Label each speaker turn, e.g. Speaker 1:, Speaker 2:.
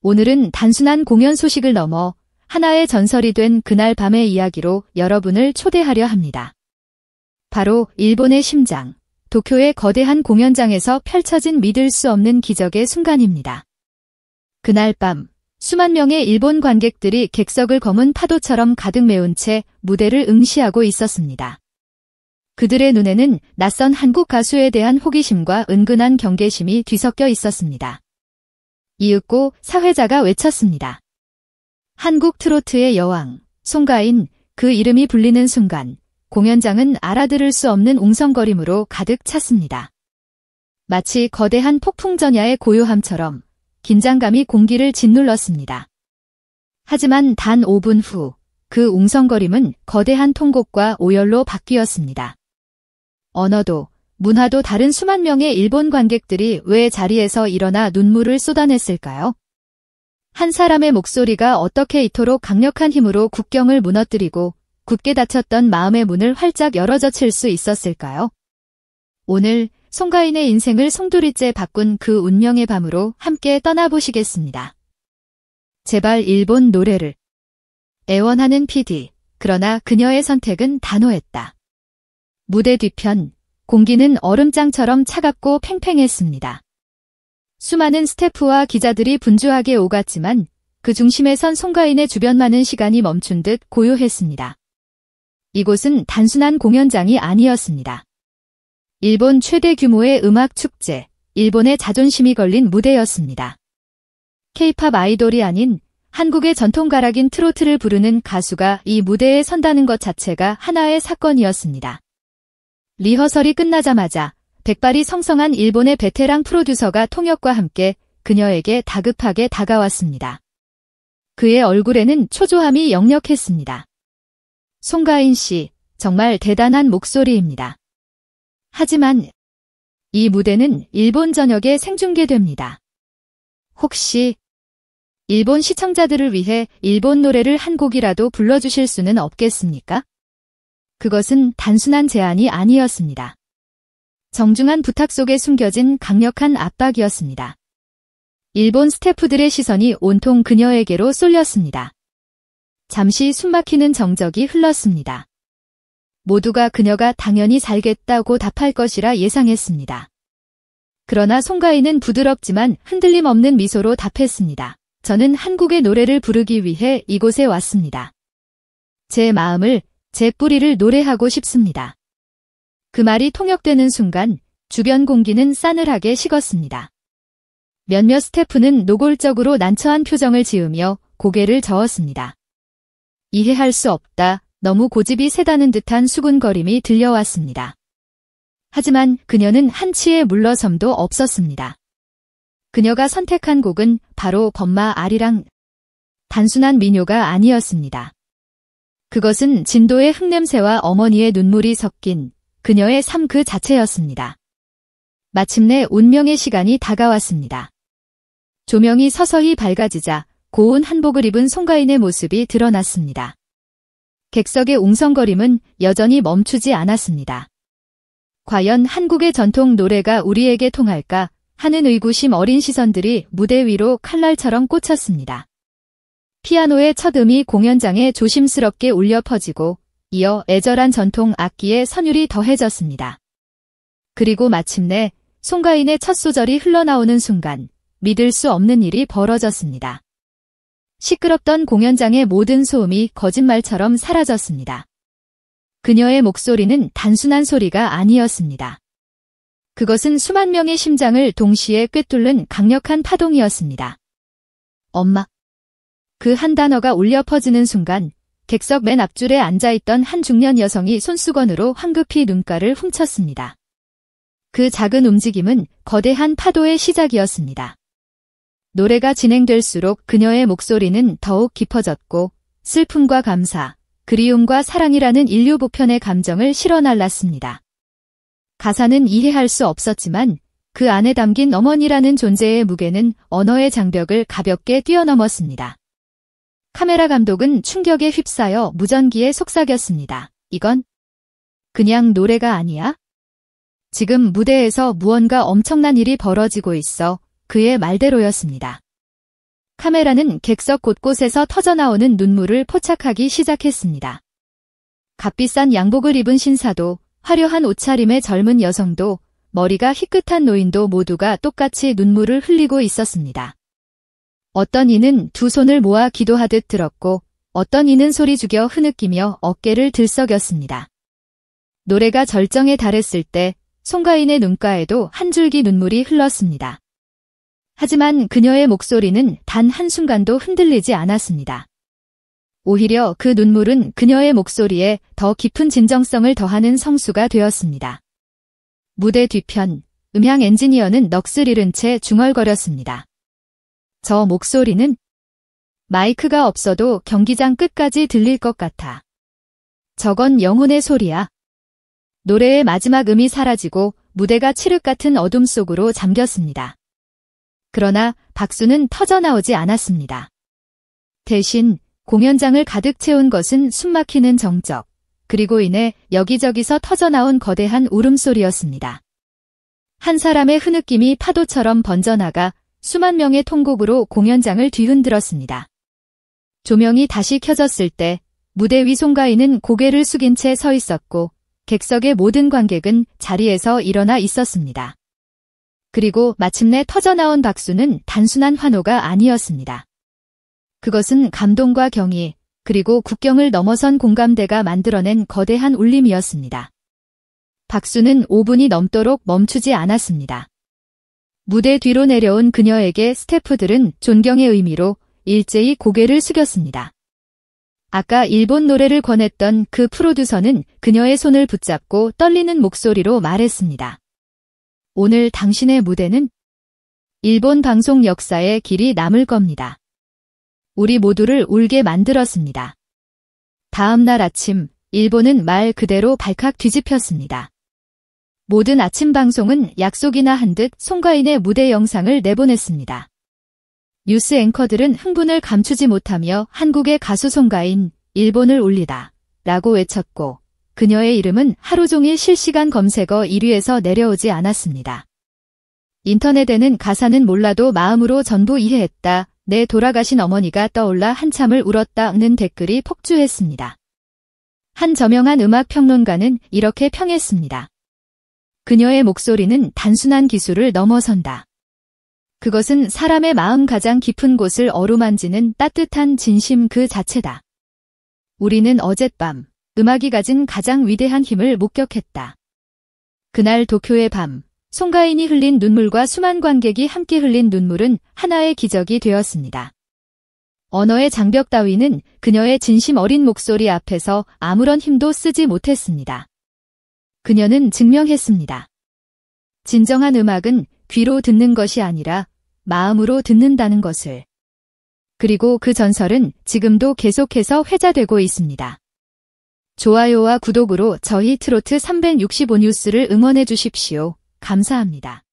Speaker 1: 오늘은 단순한 공연 소식을 넘어 하나의 전설이 된 그날 밤의 이야기로 여러분을 초대하려 합니다. 바로 일본의 심장, 도쿄의 거대한 공연장에서 펼쳐진 믿을 수 없는 기적의 순간입니다. 그날 밤, 수만 명의 일본 관객들이 객석을 검은 파도처럼 가득 메운 채 무대를 응시하고 있었습니다. 그들의 눈에는 낯선 한국 가수에 대한 호기심과 은근한 경계심이 뒤섞여 있었습니다. 이윽고 사회자가 외쳤습니다. 한국 트로트의 여왕, 송가인, 그 이름이 불리는 순간 공연장은 알아들을 수 없는 웅성거림으로 가득 찼습니다. 마치 거대한 폭풍전야의 고요함처럼 긴장감이 공기를 짓눌렀습니다. 하지만 단 5분 후 그 웅성거림은 거대한 통곡과 오열로 바뀌었습니다. 언어도 문화도 다른 수만 명의 일본 관객들이 왜 자리에서 일어나 눈물을 쏟아냈을까요? 한 사람의 목소리가 어떻게 이토록 강력한 힘으로 국경을 무너뜨리고 굳게 닫혔던 마음의 문을 활짝 열어젖힐 수 있었을까요? 오늘 송가인의 인생을 송두리째 바꾼 그 운명의 밤으로 함께 떠나보시겠습니다. 제발 일본 노래를. 애원하는 PD. 그러나 그녀의 선택은 단호했다. 무대 뒤편, 공기는 얼음장처럼 차갑고 팽팽했습니다. 수많은 스태프와 기자들이 분주하게 오갔지만 그 중심에 선 송가인의 주변만은 시간이 멈춘 듯 고요했습니다. 이곳은 단순한 공연장이 아니었습니다. 일본 최대 규모의 음악 축제, 일본의 자존심이 걸린 무대였습니다. K-팝 아이돌이 아닌 한국의 전통 가락인 트로트를 부르는 가수가 이 무대에 선다는 것 자체가 하나의 사건이었습니다. 리허설이 끝나자마자 백발이 성성한 일본의 베테랑 프로듀서가 통역과 함께 그녀에게 다급하게 다가왔습니다. 그의 얼굴에는 초조함이 역력했습니다. 송가인 씨, 정말 대단한 목소리입니다. 하지만 이 무대는 일본 전역에 생중계됩니다. 혹시 일본 시청자들을 위해 일본 노래를 한 곡이라도 불러주실 수는 없겠습니까? 그것은 단순한 제안이 아니었습니다. 정중한 부탁 속에 숨겨진 강력한 압박이었습니다. 일본 스태프들의 시선이 온통 그녀에게로 쏠렸습니다. 잠시 숨막히는 정적이 흘렀습니다. 모두가 그녀가 당연히 살겠다고 답할 것이라 예상했습니다. 그러나 송가인은 부드럽지만 흔들림 없는 미소로 답했습니다. 저는 한국의 노래를 부르기 위해 이곳에 왔습니다. 제 마음을, 제 뿌리를 노래하고 싶습니다. 그 말이 통역되는 순간 주변 공기는 싸늘하게 식었습니다. 몇몇 스태프는 노골적으로 난처한 표정을 지으며 고개를 저었습니다. 이해할 수 없다, 너무 고집이 세다는 듯한 수군거림이 들려왔습니다. 하지만 그녀는 한치의 물러섬도 없었습니다. 그녀가 선택한 곡은 바로 범마 아리랑. 단순한 민요가 아니었습니다. 그것은 진도의 흙냄새와 어머니의 눈물이 섞인 그녀의 삶 그 자체였습니다. 마침내 운명의 시간이 다가왔습니다. 조명이 서서히 밝아지자 고운 한복을 입은 송가인의 모습이 드러났습니다. 객석의 웅성거림은 여전히 멈추지 않았습니다. 과연 한국의 전통 노래가 우리에게 통할까 하는 의구심 어린 시선들이 무대 위로 칼날처럼 꽂혔습니다. 피아노의 첫 음이 공연장에 조심스럽게 울려 퍼지고 이어 애절한 전통 악기의 선율이 더해졌습니다. 그리고 마침내 송가인의 첫 소절이 흘러나오는 순간 믿을 수 없는 일이 벌어졌습니다. 시끄럽던 공연장의 모든 소음이 거짓말처럼 사라졌습니다. 그녀의 목소리는 단순한 소리가 아니었습니다. 그것은 수만 명의 심장을 동시에 꿰뚫는 강력한 파동이었습니다. 엄마. 그 한 단어가 울려 퍼지는 순간 객석 맨 앞줄에 앉아있던 한 중년 여성이 손수건으로 황급히 눈가를 훔쳤습니다. 그 작은 움직임은 거대한 파도의 시작이었습니다. 노래가 진행될수록 그녀의 목소리는 더욱 깊어졌고 슬픔과 감사, 그리움과 사랑이라는 인류 보편의 감정을 실어날랐습니다. 가사는 이해할 수 없었지만 그 안에 담긴 어머니라는 존재의 무게는 언어의 장벽을 가볍게 뛰어넘었습니다. 카메라 감독은 충격에 휩싸여 무전기에 속삭였습니다. 이건 그냥 노래가 아니야? 지금 무대에서 무언가 엄청난 일이 벌어지고 있어. 그의 말대로였습니다. 카메라는 객석 곳곳에서 터져나오는 눈물을 포착하기 시작했습니다. 값비싼 양복을 입은 신사도, 화려한 옷차림의 젊은 여성도, 머리가 희끗한 노인도 모두가 똑같이 눈물을 흘리고 있었습니다. 어떤 이는 두 손을 모아 기도하듯 들었고, 어떤 이는 소리 죽여 흐느끼며 어깨를 들썩였습니다. 노래가 절정에 달했을 때 송가인의 눈가에도 한 줄기 눈물이 흘렀습니다. 하지만 그녀의 목소리는 단 한순간도 흔들리지 않았습니다. 오히려 그 눈물은 그녀의 목소리에 더 깊은 진정성을 더하는 성수가 되었습니다. 무대 뒤편, 음향 엔지니어는 넋을 잃은 채 중얼거렸습니다. 저 목소리는 마이크가 없어도 경기장 끝까지 들릴 것 같아. 저건 영혼의 소리야. 노래의 마지막 음이 사라지고 무대가 칠흑 같은 어둠 속으로 잠겼습니다. 그러나 박수는 터져나오지 않았습니다. 대신 공연장을 가득 채운 것은 숨막히는 정적, 그리고 이내 여기저기서 터져나온 거대한 울음소리였습니다. 한 사람의 흐느낌이 파도처럼 번져나가 수만 명의 통곡으로 공연장을 뒤흔들었습니다. 조명이 다시 켜졌을 때 무대 위 송가인은 고개를 숙인 채 서 있었고 객석의 모든 관객은 자리에서 일어나 있었습니다. 그리고 마침내 터져나온 박수는 단순한 환호가 아니었습니다. 그것은 감동과 경의, 그리고 국경을 넘어선 공감대가 만들어낸 거대한 울림이었습니다. 박수는 5분이 넘도록 멈추지 않았습니다. 무대 뒤로 내려온 그녀에게 스태프들은 존경의 의미로 일제히 고개를 숙였습니다. 아까 일본 노래를 권했던 그 프로듀서는 그녀의 손을 붙잡고 떨리는 목소리로 말했습니다. 오늘 당신의 무대는 일본 방송 역사에 길이 남을 겁니다. 우리 모두를 울게 만들었습니다. 다음 날 아침, 일본은 말 그대로 발칵 뒤집혔습니다. 모든 아침 방송은 약속이나 한 듯 송가인의 무대 영상을 내보냈습니다. 뉴스 앵커들은 흥분을 감추지 못하며 한국의 가수 송가인, 일본을 울리다 라고 외쳤고 그녀의 이름은 하루 종일 실시간 검색어 1위에서 내려오지 않았습니다. 인터넷에는 가사는 몰라도 마음으로 전부 이해했다. 내 돌아가신 어머니가 떠올라 한참을 울었다는 댓글이 폭주했습니다. 한 저명한 음악평론가는 이렇게 평했습니다. 그녀의 목소리는 단순한 기술을 넘어선다. 그것은 사람의 마음 가장 깊은 곳을 어루만지는 따뜻한 진심 그 자체다. 우리는 어젯밤 음악이 가진 가장 위대한 힘을 목격했다. 그날 도쿄의 밤, 송가인이 흘린 눈물과 수만 관객이 함께 흘린 눈물은 하나의 기적이 되었습니다. 언어의 장벽 따위는 그녀의 진심 어린 목소리 앞에서 아무런 힘도 쓰지 못했습니다. 그녀는 증명했습니다. 진정한 음악은 귀로 듣는 것이 아니라 마음으로 듣는다는 것을. 그리고 그 전설은 지금도 계속해서 회자되고 있습니다. 좋아요와 구독으로 저희 트로트 365 뉴스를 응원해 주십시오. 감사합니다.